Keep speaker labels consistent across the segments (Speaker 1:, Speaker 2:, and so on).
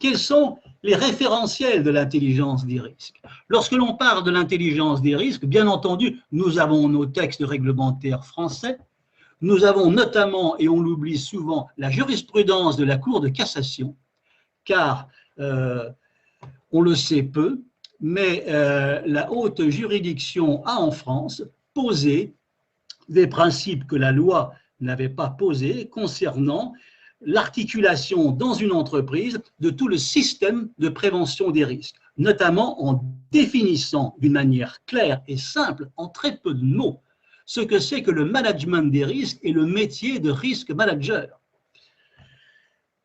Speaker 1: quels sont les référentiels de l'intelligence des risques? Lorsque l'on parle de l'intelligence des risques, bien entendu, nous avons nos textes réglementaires français, nous avons notamment, et on l'oublie souvent, la jurisprudence de la Cour de cassation, car on le sait peu, mais la haute juridiction a en France posé des principes que la loi n'avait pas posés concernant l'articulation dans une entreprise de tout le système de prévention des risques, notamment en définissant d'une manière claire et simple, en très peu de mots, ce que c'est que le management des risques et le métier de risk manager.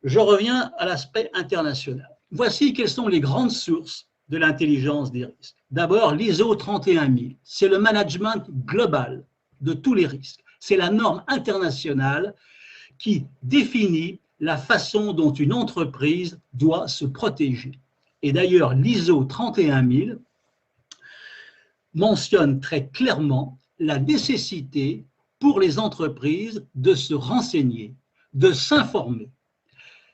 Speaker 1: Je reviens à l'aspect international. Voici quelles sont les grandes sources de l'intelligence des risques. D'abord, l'ISO 31000, c'est le management global de tous les risques. C'est la norme internationale qui définit la façon dont une entreprise doit se protéger. Et d'ailleurs, l'ISO 31000 mentionne très clairement la nécessité pour les entreprises de se renseigner, de s'informer.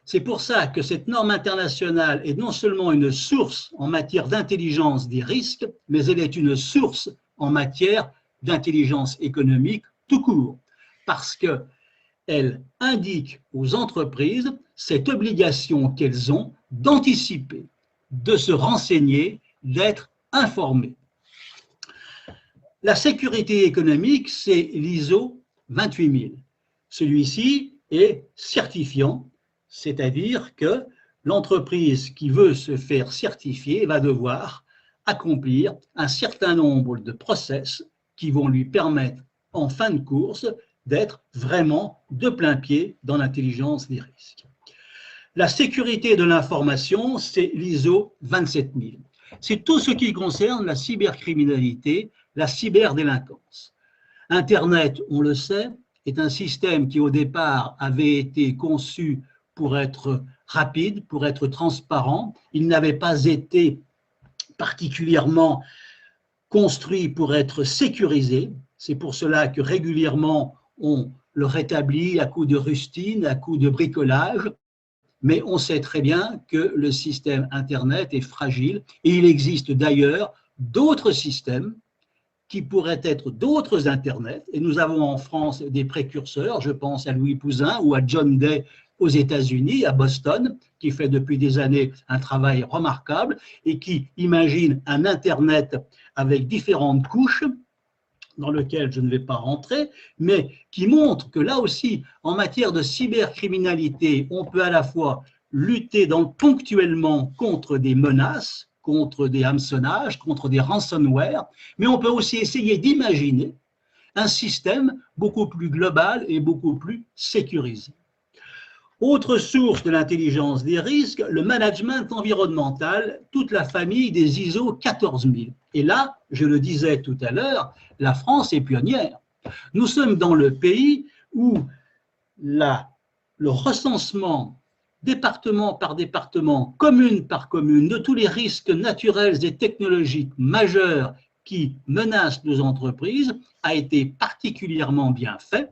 Speaker 1: C'est pour ça que cette norme internationale est non seulement une source en matière d'intelligence des risques, mais elle est une source en matière d'intelligence économique tout court, parce qu'elle indique aux entreprises cette obligation qu'elles ont d'anticiper, de se renseigner, d'être informées. La sécurité économique, c'est l'ISO 28000. Celui-ci est certifiant, c'est-à-dire que l'entreprise qui veut se faire certifier va devoir accomplir un certain nombre de process qui vont lui permettre, en fin de course, d'être vraiment de plein pied dans l'intelligence des risques. La sécurité de l'information, c'est l'ISO 27000. C'est tout ce qui concerne la cybercriminalité, la cyberdélinquance. Internet, on le sait, est un système qui au départ avait été conçu pour être rapide, pour être transparent. Il n'avait pas été particulièrement construit pour être sécurisé. C'est pour cela que régulièrement on le rétablit à coup de rustine, à coup de bricolage. Mais on sait très bien que le système Internet est fragile et il existe d'ailleurs d'autres systèmes qui pourraient être d'autres Internets. Et nous avons en France des précurseurs, je pense à Louis Pouzin ou à John Day aux États-Unis, à Boston, qui fait depuis des années un travail remarquable et qui imagine un Internet avec différentes couches dans lequel je ne vais pas rentrer, mais qui montre que là aussi, en matière de cybercriminalité, on peut à la fois lutter ponctuellement contre des menaces, contre des hameçonnages, contre des ransomware, mais on peut aussi essayer d'imaginer un système beaucoup plus global et beaucoup plus sécurisé. Autre source de l'intelligence des risques, le management environnemental, toute la famille des ISO 14000. Et là, je le disais tout à l'heure, la France est pionnière. Nous sommes dans le pays où le recensement département par département, commune par commune, de tous les risques naturels et technologiques majeurs qui menacent nos entreprises a été particulièrement bien fait.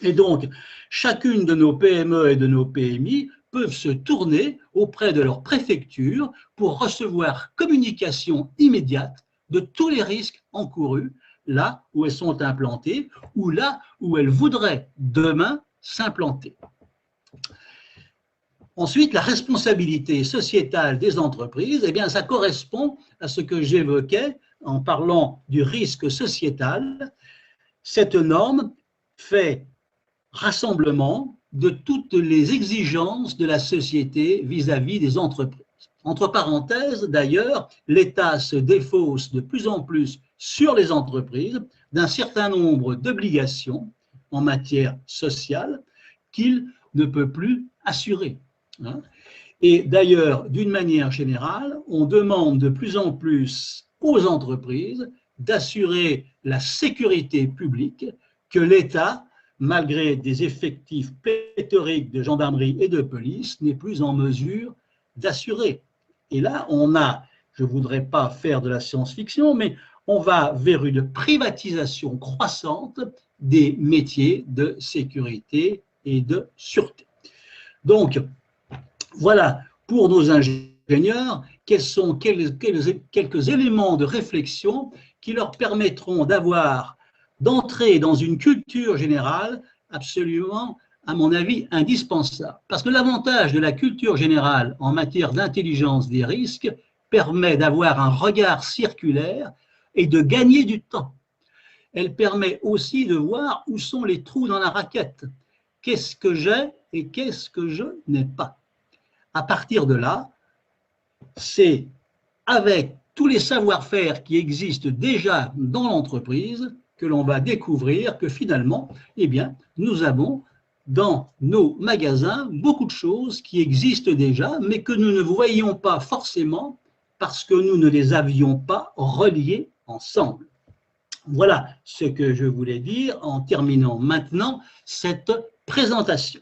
Speaker 1: Et donc, chacune de nos PME et de nos PMI peuvent se tourner auprès de leur préfecture pour recevoir communication immédiate de tous les risques encourus là où elles sont implantées ou là où elles voudraient demain s'implanter. Ensuite, la responsabilité sociétale des entreprises, eh bien, ça correspond à ce que j'évoquais en parlant du risque sociétal. Cette norme fait rassemblement de toutes les exigences de la société vis-à-vis des entreprises. Entre parenthèses, d'ailleurs, l'État se défausse de plus en plus sur les entreprises d'un certain nombre d'obligations en matière sociale qu'il ne peut plus assurer. Et d'ailleurs, d'une manière générale, on demande de plus en plus aux entreprises d'assurer la sécurité publique que l'État, malgré des effectifs pléthoriques de gendarmerie et de police, n'est plus en mesure d'assurer. Et là, je ne voudrais pas faire de la science-fiction, mais on va vers une privatisation croissante des métiers de sécurité et de sûreté. Donc, voilà pour nos ingénieurs, quels sont quelques éléments de réflexion qui leur permettront d'entrer dans une culture générale absolument, à mon avis, indispensable. Parce que l'avantage de la culture générale en matière d'intelligence des risques permet d'avoir un regard circulaire et de gagner du temps. Elle permet aussi de voir où sont les trous dans la raquette. Qu'est-ce que j'ai et qu'est-ce que je n'ai pas. À partir de là, c'est avec tous les savoir-faire qui existent déjà dans l'entreprise que l'on va découvrir que finalement, eh bien, nous avons dans nos magasins beaucoup de choses qui existent déjà, mais que nous ne voyions pas forcément parce que nous ne les avions pas reliées ensemble. Voilà ce que je voulais dire en terminant maintenant cette présentation.